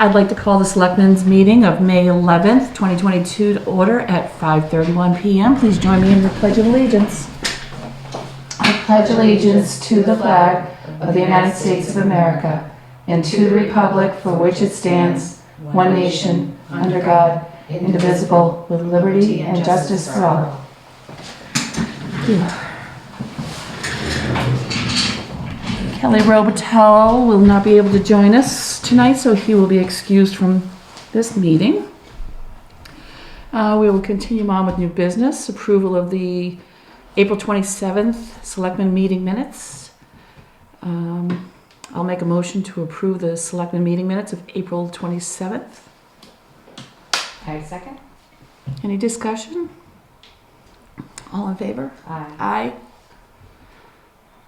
I'd like to call the Selectmen's meeting of May 11th, 2022 to order at 5:31 p.m. Please join me in the Pledge of Allegiance. I pledge allegiance to the flag of the United States of America and to the republic for which it stands, one nation, under God, indivisible, with liberty and justice for all. Thank you. Kelly Robitel will not be able to join us tonight, so he will be excused from this meeting. We will continue on with new business, approval of the April 27th Selectmen meeting minutes. I'll make a motion to approve the Selectmen meeting minutes of April 27th. I second. Any discussion? All in favor? Aye. Aye.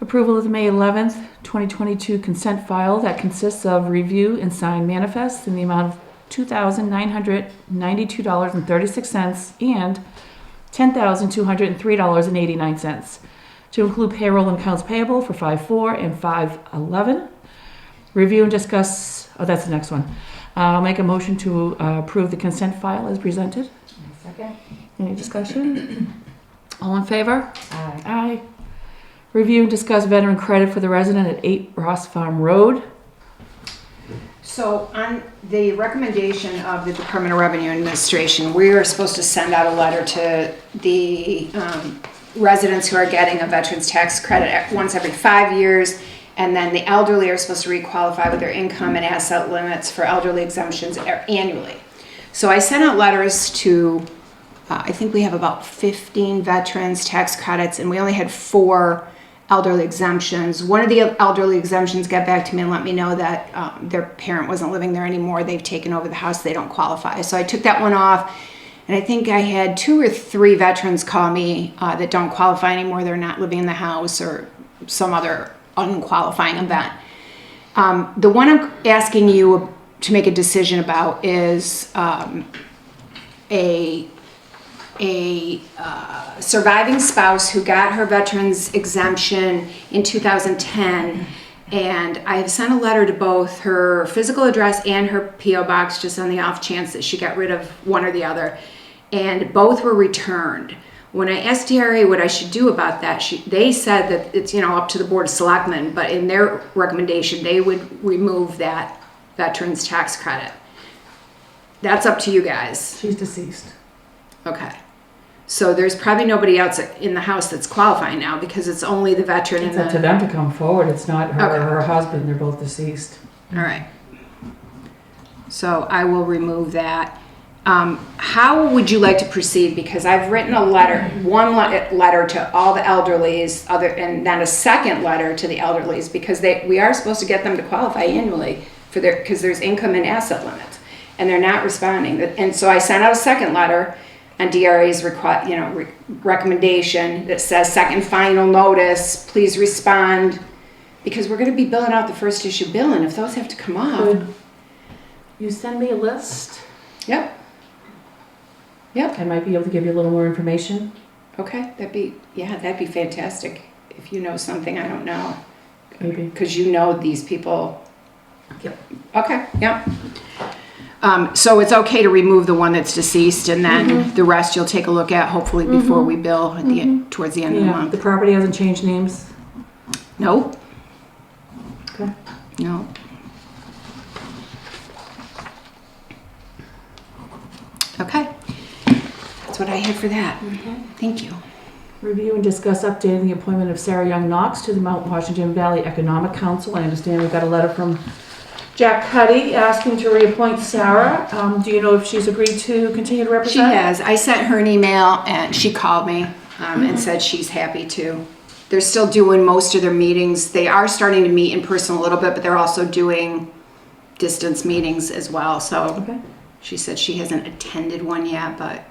Approval of the May 11th, 2022 consent file that consists of review and sign manifests in the amount of $2,992.36 and $10,203.89 to include payroll and accounts payable for 5/4 and 5/11. Review and discuss, that's the next one. I'll make a motion to approve the consent file as presented. I second. Any discussion? All in favor? Aye. Aye. Review and discuss veteran credit for the resident at 8 Ross Farm Road. So on the recommendation of the Department of Revenue Administration, we are supposed to send out a letter to the residents who are getting a veteran's tax credit once every 5 years. And then the elderly are supposed to requalify with their income and asset limits for elderly exemptions annually. So I sent out letters to, I think we have about 15 veterans tax credits, and we only had 4 elderly exemptions. One of the elderly exemptions got back to me and let me know that their parent wasn't living there anymore. They've taken over the house. They don't qualify. So I took that one off. And I think I had 2 or 3 veterans call me that don't qualify anymore. They're not living in the house or some other unqualifying event. The one I'm asking you to make a decision about is a surviving spouse who got her veteran's exemption in 2010, and I have sent a letter to both her physical address and her P.O. box just on the off chance that she got rid of one or the other, and both were returned. When I asked DRA what I should do about that, they said that it's up to the Board of Selectmen, but in their recommendation they would remove that veteran's tax credit. That's up to you guys. She's deceased. Okay. So there's probably nobody else in the house that's qualifying now because it's only the veteran It's and up to the... them to come forward. It's not her Okay. or her husband. They're both deceased. All right. So I will remove that. How would you like to proceed? Because I've written a letter, one letter to all the elderlies, and then a second letter to the elderlies because we are supposed to get them to qualify annually for because there's income and asset limits, and they're not responding. And so I sent out a second letter on DRA's recommendation that says second final notice, please respond, because we're going to be billing out the first issue bill, and if those have to come off. Could you send me a list? Yep. I might be able to give you a little more information. Okay, that'd be fantastic. If you know something I don't know. Maybe. Because you know these people. Yep. Okay, yep. So it's okay to remove the one that's deceased, and then the rest you'll take a look at hopefully before we bill at towards the end of the month. The property hasn't changed names? Nope. Okay. No. Okay. That's what I had for that. Thank you. Review and discuss updating the appointment of Sarah Young Knox to the Mount Washington Valley Economic Council. I understand we got a letter from Jack Cuddy asking to reappoint Sarah. Do you know if she's agreed to continue to represent? She has. I sent her an email and she called me and said she's happy to. They're still doing most of their meetings. They are starting to meet in person a little bit, but they're also doing distance meetings as well. So Okay. she said she hasn't attended one yet, but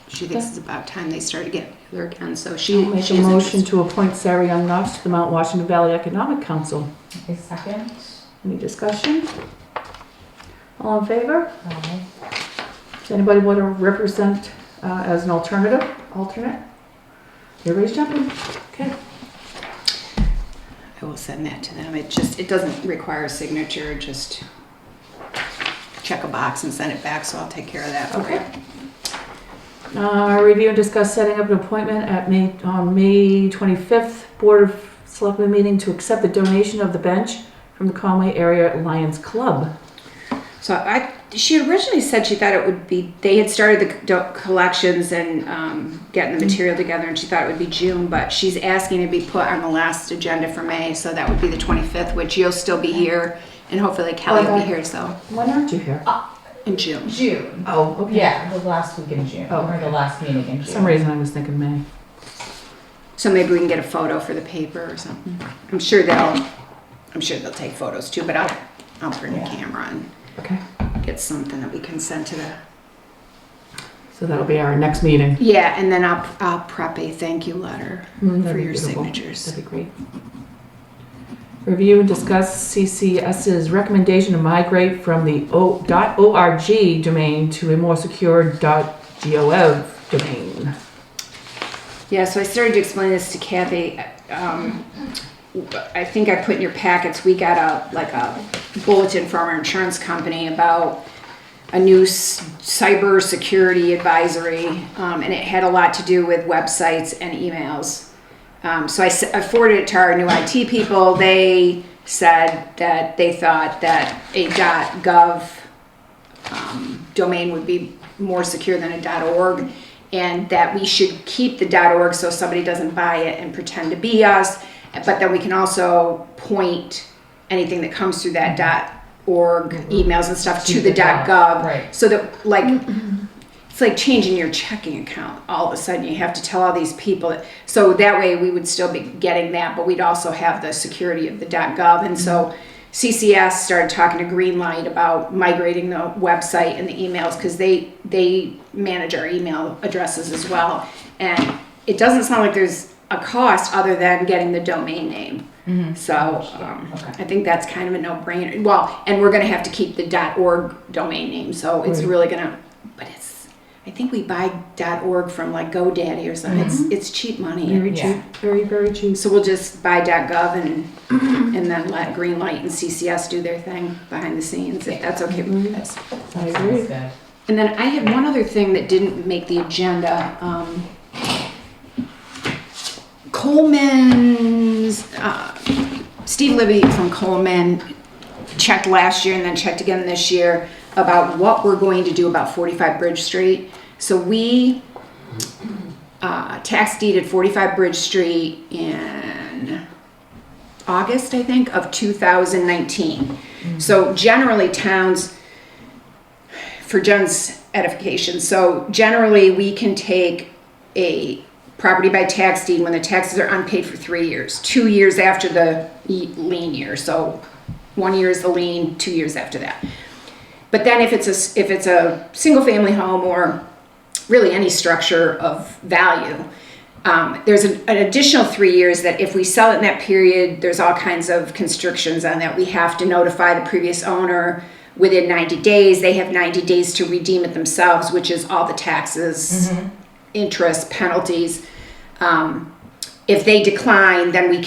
she thinks it's about time they start to get together again. So I'll she make she a is motion interested. to appoint Sarah Young Knox to the Mount Washington Valley Economic Council. I second. Any discussion? All in favor? Aye. Does anybody want to represent as an alternate? Everybody's jumping. Okay. I will send that to them. It doesn't require a signature, just check a box and send it back, so I'll take care of that for Okay. you. Review and discuss setting up an appointment at May 25th Board of Selectmen meeting to accept the donation of the bench from the Conway Area Lions Club. So she originally said she thought it would be, they had started the collections and getting the material together, and she thought it would be June, but she's asking to be put on the last agenda for May, so that would be the 25th, which you'll still be here, and hopefully Kelly will be here, so When aren't you here? in June. June. Oh, okay. Yeah, the last week in June, Oh, or the last meeting in June. For some reason I was thinking May. So maybe we can get a photo for the paper or something. I'm sure they'll take photos too, but I'll bring a camera and Okay. get something that we can send to the. So that'll be our next meeting. Yeah, and then I'll prep a thank you letter That'd for be your beautiful. signatures. That'd be great. Review and discuss CCS's recommendation to migrate from the .org domain to a more secure .gov domain. Yeah, so I started to explain this to Kathy. I think I put in your packets, we got a bulletin from our insurance company about a new cyber security advisory, and it had a lot to do with websites and emails. So I forwarded it to our new IT people. They said that they thought that a .gov domain would be more secure than a .org, and that we should keep the .org so somebody doesn't buy it and pretend to be us. But then we can also point anything that comes through that .org emails and stuff to the .gov, right. so that it's like changing your checking account. All of a sudden, you have to tell all these people. So that way, we would still be getting that, but we'd also have the security of the .gov. And so CCS started talking to Greenlight about migrating the website and the emails, because they manage our email addresses as well. And it doesn't sound like there's a cost other than getting the domain name. So Okay. I think that's kind of a no-brainer. Well, and we're going to have to keep the .org domain name, so it's Right. really going to. But I think we buy .org from like GoDaddy or something. It's cheap money. Very Yeah. cheap. Very, very cheap. So we'll just buy .gov and then let Greenlight and CCS do their thing behind the scenes, if that's okay with you guys. I agree. Sounds good. And then I had one other thing that didn't make the agenda. Coleman's, Steve Libby from Coleman checked last year and then checked again this year about what we're going to do about 45 Bridge Street. So we tax deeded 45 Bridge Street in August, I think, of 2019. So generally towns, for Jen's edification, so generally we can take a property by tax deed when the taxes are unpaid for 3 years, 2 years after the lien year. So 1 year is the lien, 2 years after that. But then if it's a single family home or really any structure of value, there's an additional 3 years that if we sell it in that period, there's all kinds of constrictions on that. We have to notify the previous owner within 90 days. They have 90 days to redeem it themselves, which is all the taxes, interest, penalties. If they decline, then we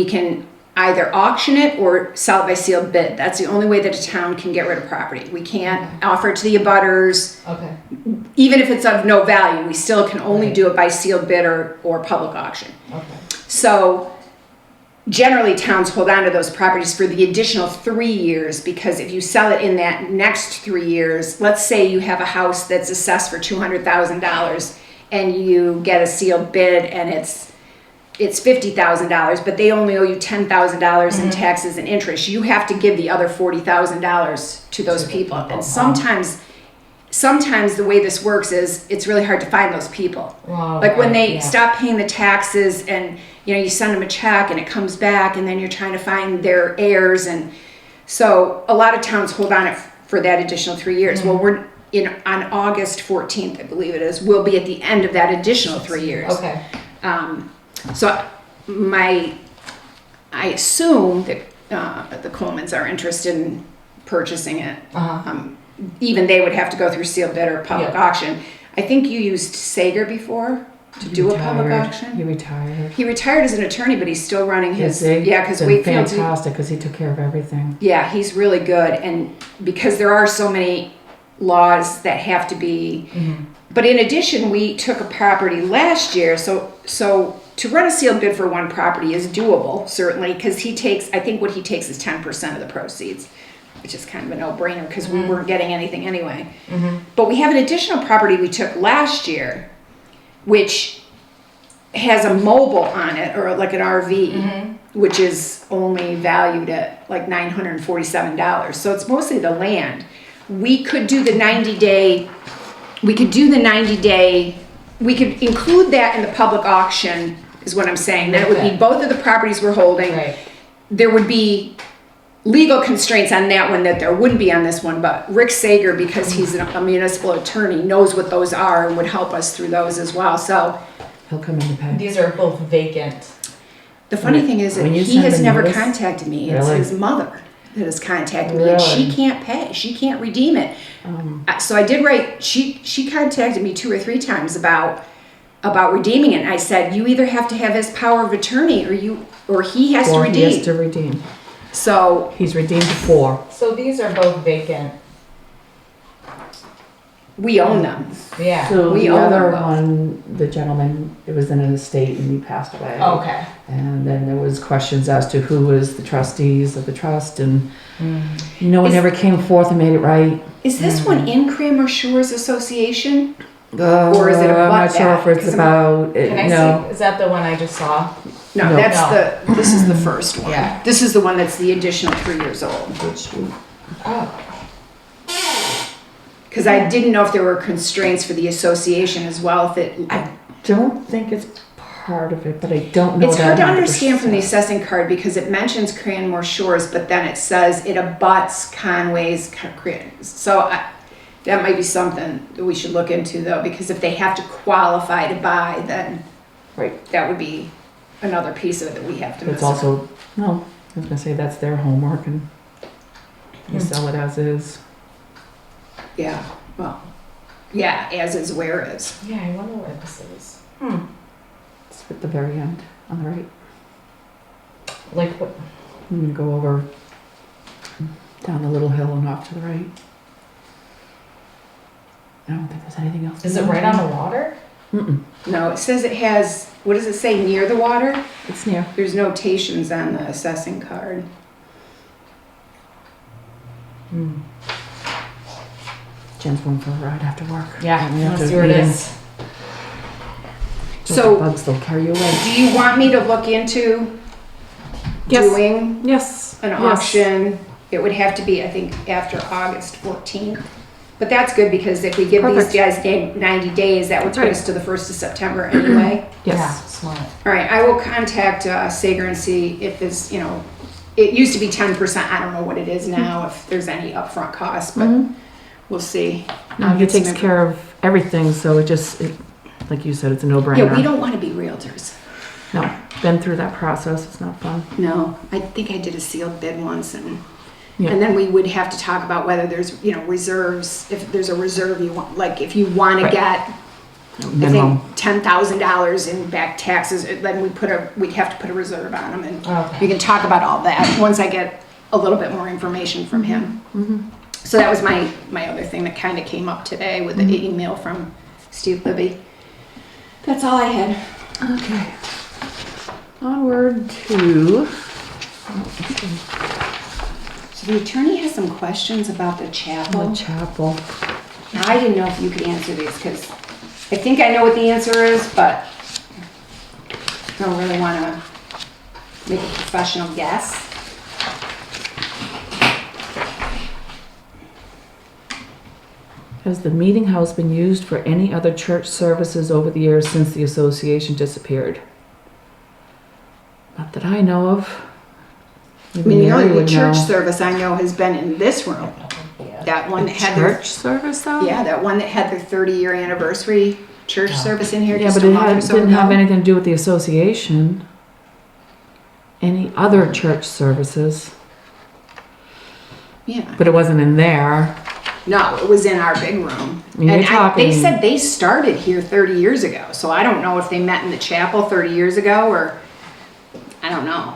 can either auction it or sell it by sealed bid. That's the only way that a town can get rid of property. We can't offer it to the abutters. Okay. Even if it's of no value, we still can only Right. do it by sealed bid or public auction. Okay. So generally towns hold on to those properties for the additional 3 years, because if you sell it in that next 3 years, let's say you have a house that's assessed for $200,000 and you get a sealed bid and it's $50,000, but they only owe you $10,000 in taxes and interest. You have to give the other $40,000 to those people. And sometimes the way this works is it's really hard to find those people. Wow, Like when they yeah. stop paying the taxes and you send them a check and it comes back and then you're trying to find their heirs, and so a lot of towns hold on it for that additional 3 years. Well, we're on August 14th, I believe it is, we'll be at the end of that additional 3 years. Okay. So I assume that the Colemans are interested in purchasing it. Even they would have to go through sealed bid or public Yeah. auction. I think you used Sager before. to do a public Retired. auction. He retired. He retired as an attorney, but he's still running his, Is he? yeah, because Been Wakefield's, fantastic, because he took care of everything. yeah, he's really good. And because there are so many laws that have to be, but in addition, we took a property last year, so to run a sealed bid for one property is doable, certainly, because he takes, I think what he takes is 10% of the proceeds, which is kind of a no-brainer because we weren't getting anything anyway. But we have an additional property we took last year, which has a mobile on it, or like an RV, which is only valued at like $947. So it's mostly the land. We could do the 90-day, we could include that in the public auction, is what I'm saying. That it would be both of the properties we're holding. Right. There would be legal constraints on that one that there wouldn't be on this one, but Rick Sager, because he's a municipal attorney, knows what those are and would help us through those as well. So He'll come in to pay. These are both vacant. the funny thing is that When you he send has a never notice- contacted me. It's Really? his mother that has contacted me, and she Really? can't pay. She can't redeem it. So I did write. She contacted me 2 or 3 times about redeeming it. And I said, you either have to have his power of attorney, or he has to Or redeem. he has to redeem. So He's redeemed 4. So these are both vacant. we own them. Yeah. So We the own other them both. one, the gentleman, it was in an estate and he passed away. Okay. And then there was questions as to who was the trustees of the trust, and no one Is- ever came forth and made it right. Is this one in Cranmer Shores Association? Or is it I'm not about sure that? if it's 'Cause about, Can I no. see? Is that the one I just saw? No, No. that's No. this is the first one. Yeah. This is the one that's the additional 3 years old. Oh. Because I didn't know if there were constraints for the association as well. If it, I don't think it's part of it, but I don't know it's that hard to 100%. understand from the assessing card because it mentions Cranmore Shores, but then it says it abuts Conway's. So that might be something that we should look into though, because if they have to qualify to buy, then Right. that would be another piece of it that we have to But it's mess with. also, no, I was gonna say that's their homework and you sell it as is. Yeah, well, yeah, as is where is. Yeah, I wonder what this is. It's at the very end, on the right. Like what? I'm gonna go over down the little hill and off to the right. I don't think there's anything else. Is it right on the water? Mm-mm. No, it says it has, what does it say, near the water? It's near. There's notations on the assessing card. Jen's going for a ride after work. Yeah, And we have let's to see where it meet him. is. So- Bugs, they'll carry you away. Do you want me to look into Yes. doing Yes. an yes. auction? It would have to be, I think, after August 14th. But that's good because if we give these Perfect. guys 90 days, that would put Right. us to the 1st of September anyway. Yeah, Yes. smart. All right, I will contact Sager and see if there's, it used to be 10%. I don't know what it is now, if there's any upfront cost, but we'll see. No, I'll he get some takes info. care of everything, so like you said, it's a no-brainer. Yeah, we don't want to be realtors. No, been through that process. It's not fun. No, I think I did a sealed bid once Yeah. and then we would have to talk about whether there's, reserves, if there's a reserve you want, like if you want to Right. get, I Minimum. think $10,000 in back taxes, then we'd have to put a reserve on them and Okay. we can talk about all that once I get a little bit more information from him. So that was my other thing that kind of came up today with the email from Steve Libby. That's all I had. Okay. Onward to. So the attorney has some questions about the chapel. The chapel. Now, I didn't know if you could answer these because I think I know what the answer is, but I don't really want to make a professional guess. Has the meeting house been used for any other church services over the years since the association disappeared? Not that I know of. I mean, the Mary only would church know. service I know has been in this room. Yeah. That one A that had their, church service though? yeah, that one that had their 30-year anniversary church service in here Yeah, just but a it month or so didn't have ago. anything to do with the association. Any other church services, Yeah. but it wasn't in there. No, it was in our big room. I mean, And you're they talking- said they started here 30 years ago, so I don't know if they met in the chapel 30 years ago, or, I don't know.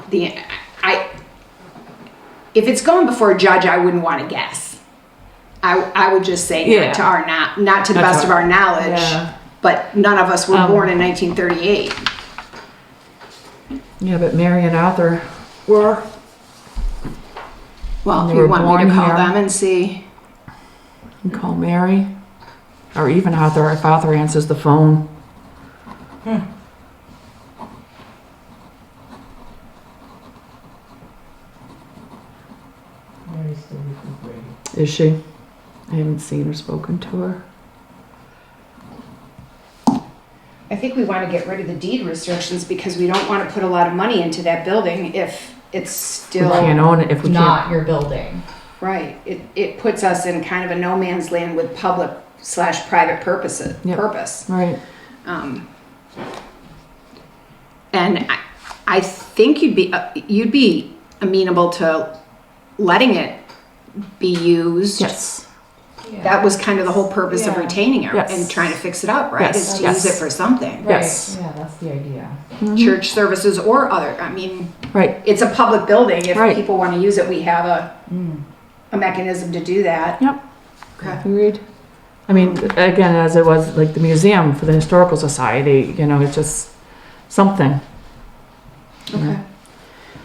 If it's going before a judge, I wouldn't want to guess. I would just say Yeah. not to the That's best of right. our knowledge, Yeah. but none of us were born in 1938. Yeah, but Mary and Arthur were. Well, They you were want me born to call here. them and see? You can call Mary, or even Arthur if Arthur answers the phone. Is she? I haven't seen or spoken to her. I think we want to get rid of the deed restrictions because we don't want to put a lot of money into that building if it's We still, can't own it if we Not can't. your building. right. It puts us in kind of a no man's land with public/private purpose. Right. And I think you'd be amenable to letting it be used. Yes. That was kind of the whole purpose of Yeah. retaining it Yes. and trying to fix it up, right? Yes, Is to yes. use it for something. Right. Yes. Yeah, that's the idea. Church services or other. I mean, Right. it's a public building. If Right. people want to use it, we have a mechanism to do that. Yep. Okay. Agreed. I mean, again, as it was like the museum for the Historical Society, you know, it's just something. Okay.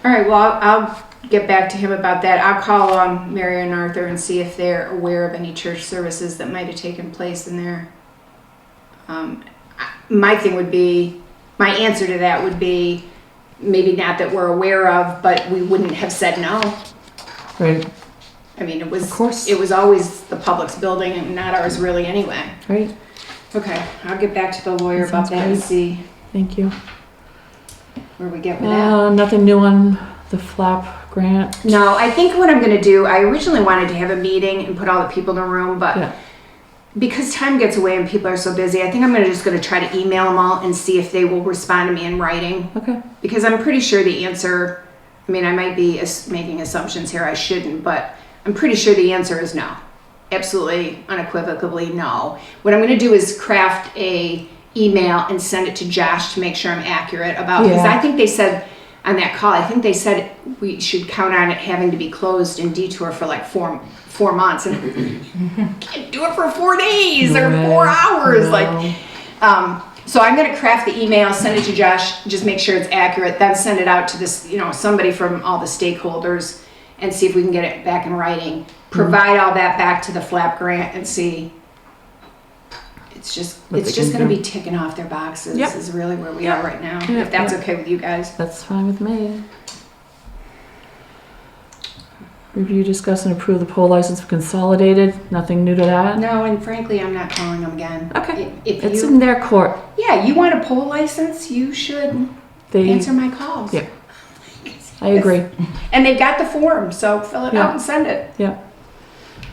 All right. Well, I'll get back to him about that. I'll call Mary and Arthur and see if they're aware of any church services that might have taken place in there. My thing would be, my answer to that would be, maybe not that we're aware of, but we wouldn't have said no. Right. I mean, it was, Of course. it was always the public's building and not ours really anyway. Right. Okay, I'll get back to the lawyer That about sounds that and great. see Thank you. where we get with that. Nothing new on the flap grant. No, I think what I'm gonna do, I originally wanted to have a meeting and put all the people in a room, but Yeah. because time gets away and people are so busy, I think I'm just gonna try to email them all and see if they will respond to me in writing. Okay. Because I'm pretty sure the answer, I mean, I might be making assumptions here, I shouldn't, but I'm pretty sure the answer is no. Absolutely, unequivocally no. What I'm gonna do is craft a email and send it to Josh to make sure I'm accurate about, because Yeah. I think they said on that call, I think they said we should count on it having to be closed in detour for like four months, and can't do it for 4 days or No 4 way. hours, No. like. So I'm gonna craft the email, send it to Josh, just make sure it's accurate, then send it out to this, somebody from all the stakeholders and see if we can get it back in writing. Provide all that back to the flap grant and see. What It's they just can gonna do. be ticking off their boxes Yep. is really where we are right now. Yeah, If that's yeah. okay with you guys. That's fine with me. Review, discuss, and approve the poll license for Consolidated. Nothing new to that? No, and frankly, I'm not calling them again. Okay. If It's you, in their court. yeah, you want a poll license, you should They, answer my calls. Yeah. I agree. And they've got the form, so fill it Yeah. out and send it. Yeah.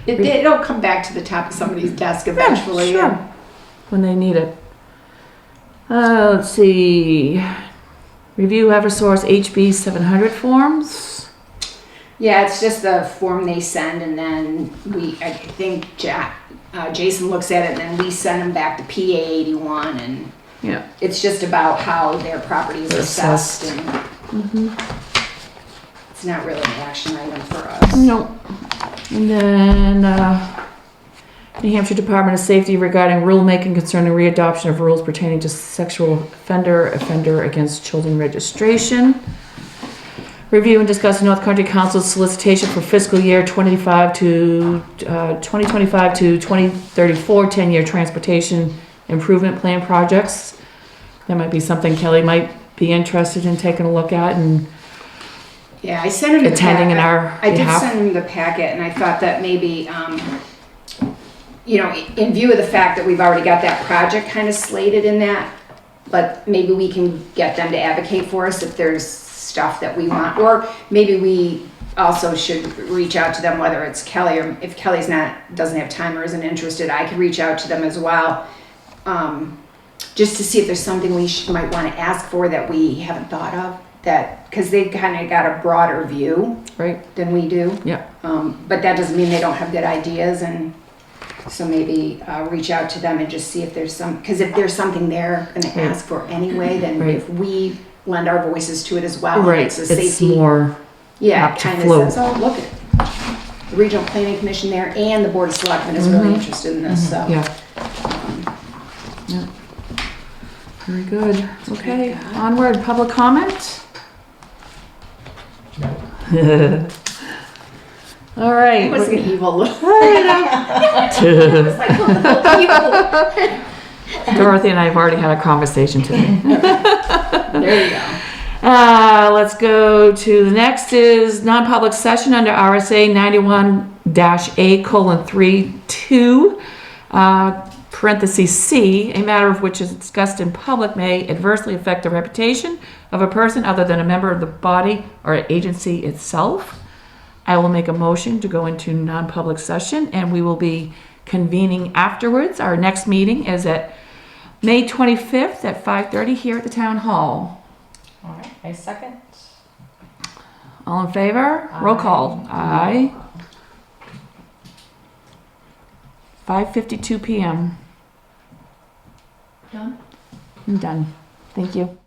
It'll come back to the top of somebody's desk eventually. Yeah, sure. When they need it. Let's see. Review Eversource HB 700 forms. Yeah, it's just the form they send, and then I think Jason looks at it, and then we send them back to PA 81, and Yeah. it's just about how their property is assessed, Assessed. and it's not really an action item for us. No. And then, New Hampshire Department of Safety regarding rulemaking concerning readoption of rules pertaining to sexual offender against children registration. Review and discuss North Country Council's solicitation for fiscal year 2025 to 2034 10-year transportation improvement plan projects. That might be something Kelly might be interested in taking a look at and Yeah, I sent him the attending in packet. our I did behalf. send him the packet, and I thought that maybe, in view of the fact that we've already got that project kind of slated in that, but maybe we can get them to advocate for us if there's stuff that we want, or maybe we also should reach out to them, whether it's Kelly or if Kelly's doesn't have time or isn't interested, I could reach out to them as well, just to see if there's something we might want to ask for that we haven't thought of. That because they've kind of got a broader view Right. than we do. Yeah. But that doesn't mean they don't have good ideas, and So maybe reach out to them and just see if there's because if there's something they're going to ask for anyway, then Right. if we lend our voices to it as well, Right, it's a it's safety. more, Yeah, apt it to kind flow. of says, oh, look, the Regional Planning Commission there and the Board of Selectmen is really interested in this, so. yeah. Yeah. Very good. Okay, onward, public comment? All right. It was an evil look. we're- Like a little evil. Dorothy and I have already had a conversation today. There you go. Let's go to the next is non-public session under RSA 91-A:32, parentheses C, a matter of which is discussed in public may adversely affect the reputation of a person other than a member of the body or agency itself. I will make a motion to go into non-public session and we will be convening afterwards. Our next meeting is at May 25th at 5:30 here at the town hall. All right, I second. All in favor? Roll call. Aye. 5:52 p.m. Done. I'm done. Thank you.